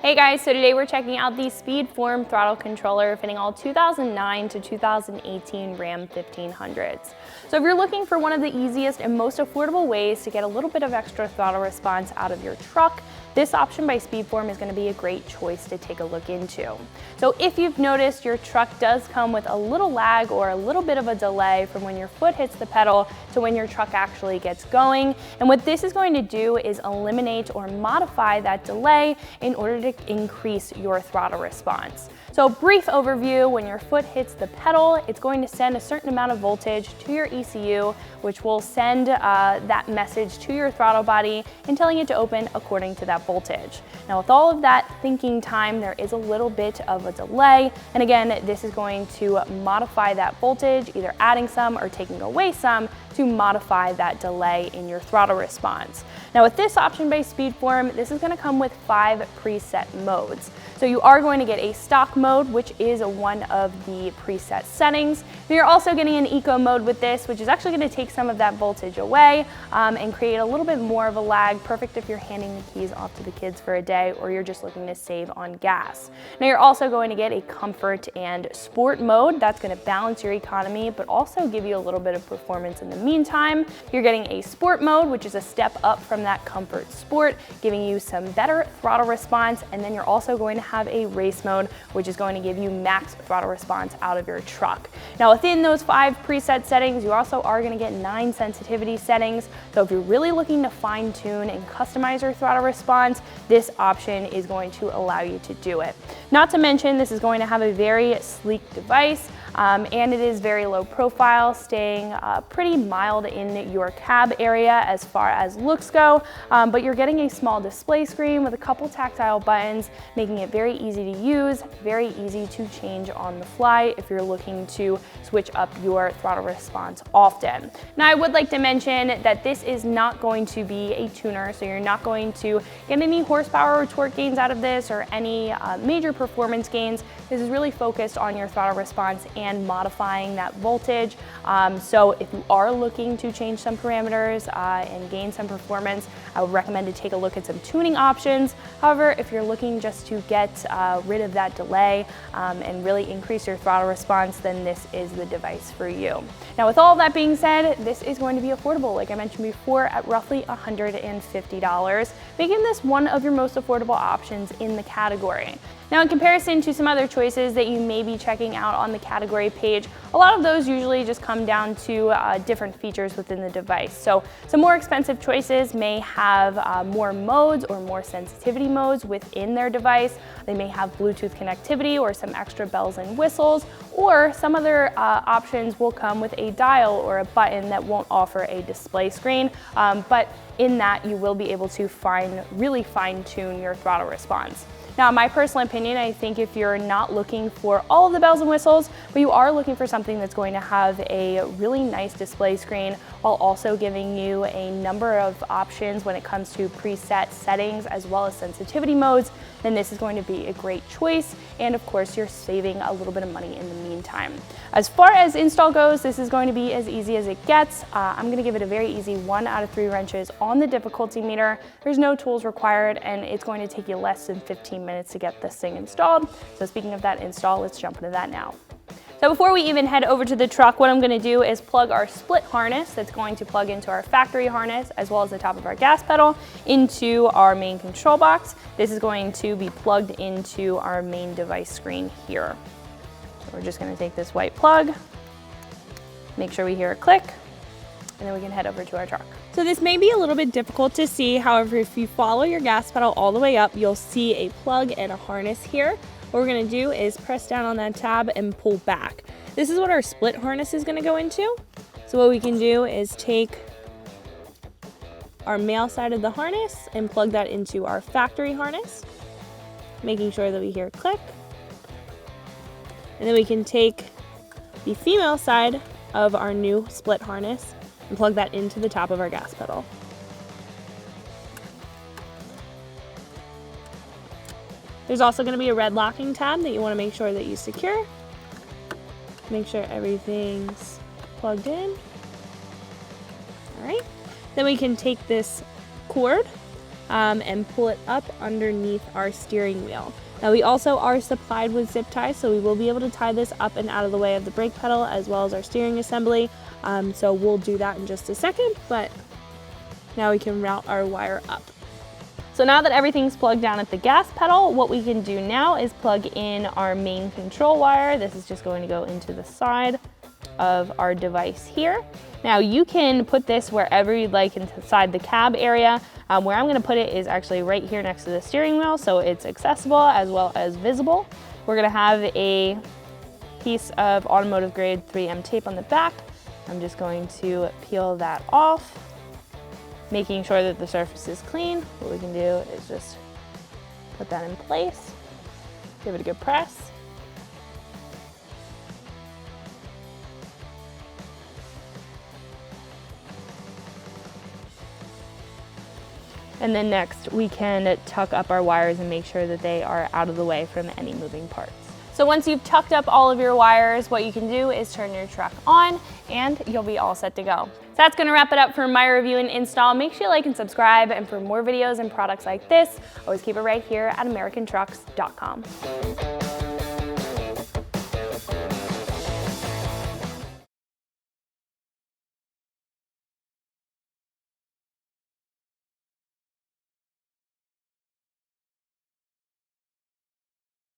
Hey guys, so today we're checking out the SpeedForm Throttle Controller fitting all 2009 to 2018 Ram 1500s. So if you're looking for one of the easiest and most affordable ways to get a little bit of extra throttle response out of your truck, this option by SpeedForm is going to be a great choice to take a look into. So if you've noticed, your truck does come with a little lag or a little bit of a delay from when your foot hits the pedal to when your truck actually gets going. And what this is going to do is eliminate or modify that delay in order to increase your throttle response. So brief overview, when your foot hits the pedal, it's going to send a certain amount of voltage to your ECU, which will send that message to your throttle body and telling it to open according to that voltage. Now with all of that thinking time, there is a little bit of a delay. And again, this is going to modify that voltage, either adding some or taking away some to modify that delay in your throttle response. Now with this option by SpeedForm, this is going to come with 5 preset modes. So you are going to get a stock mode, which is one of the preset settings. You're also getting an eco mode with this, which is actually going to take some of that voltage away and create a little bit more of a lag, perfect if you're handing the keys off to the kids for a day or you're just looking to save on gas. Now you're also going to get a comfort and sport mode. That's going to balance your economy, but also give you a little bit of performance in the meantime. You're getting a sport mode, which is a step up from that comfort sport, giving you some better throttle response. And then you're also going to have a race mode, which is going to give you max throttle response out of your truck. Now within those 5 preset settings, you also are going to get 9 sensitivity settings. So if you're really looking to fine tune and customize your throttle response, this option is going to allow you to do it. Not to mention, this is going to have a very sleek device. And it is very low profile, staying pretty mild in your cab area as far as looks go, but you're getting a small display screen with a couple tactile buttons, making it very easy to use, very easy to change on the fly if you're looking to switch up your throttle response often. Now I would like to mention that this is not going to be a tuner, so you're not going to get any horsepower or torque gains out of this or any major performance gains. This is really focused on your throttle response and modifying that voltage. So if you are looking to change some parameters and gain some performance, I would recommend to take a look at some tuning options. However, if you're looking just to get rid of that delay and really increase your throttle response, then this is the device for you. Now with all that being said, this is going to be affordable, like I mentioned before, at roughly $150, making this one of your most affordable options in the category. Now in comparison to some other choices that you may be checking out on the category page, a lot of those usually just come down to different features within the device. So some more expensive choices may have more modes or more sensitivity modes within their device. They may have Bluetooth connectivity or some extra bells and whistles, or some other options will come with a dial or a button that won't offer a display screen, but in that you will be able to really fine tune your throttle response. Now, in my personal opinion, I think if you're not looking for all of the bells and whistles, but you are looking for something that's going to have a really nice display screen while also giving you a number of options when it comes to preset settings as well as sensitivity modes, then this is going to be a great choice. And of course, you're saving a little bit of money in the meantime. As far as install goes, this is going to be as easy as it gets. I'm going to give it a very easy 1 out of 3 wrenches on the difficulty meter. There's no tools required, and it's going to take you less than 15 minutes to get this thing installed. So speaking of that install, let's jump into that now. So before we even head over to the truck, what I'm going to do is plug our split harness that's going to plug into our factory harness as well as the top of our gas pedal into our main control box. This is going to be plugged into our main device screen here. So we're just going to take this white plug, make sure we hear a click, and then we can head over to our truck. So this may be a little bit difficult to see. However, if you follow your gas pedal all the way up, you'll see a plug and a harness here. What we're going to do is press down on that tab and pull back. This is what our split harness is going to go into. So what we can do is take our male side of the harness and plug that into our factory harness, making sure that we hear a click. And then we can take the female side of our new split harness and plug that into the top of our gas pedal. There's also going to be a red locking tab that you want to make sure that you secure. Make sure everything's plugged in. All right. Then we can take this cord and pull it up underneath our steering wheel. Now we also are supplied with zip ties, so we will be able to tie this up and out of the way of the brake pedal as well as our steering assembly. So we'll do that in just a second, but now we can route our wire up. So now that everything's plugged down at the gas pedal, what we can do now is plug in our main control wire. This is just going to go into the side of our device here. Now you can put this wherever you'd like inside the cab area. Where I'm going to put it is actually right here next to the steering wheel, so it's accessible as well as visible. We're going to have a piece of automotive grade 3M tape on the back. I'm just going to peel that off, making sure that the surface is clean. What we can do is just put that in place, give it a good press. And then next we can tuck up our wires and make sure that they are out of the way from any moving parts. So once you've tucked up all of your wires, what you can do is turn your truck on and you'll be all set to go. So that's gonna wrap it up for my review and install. Make sure you like and subscribe, and for more videos and products like this, always keep it right here at AmericanTrucks.com.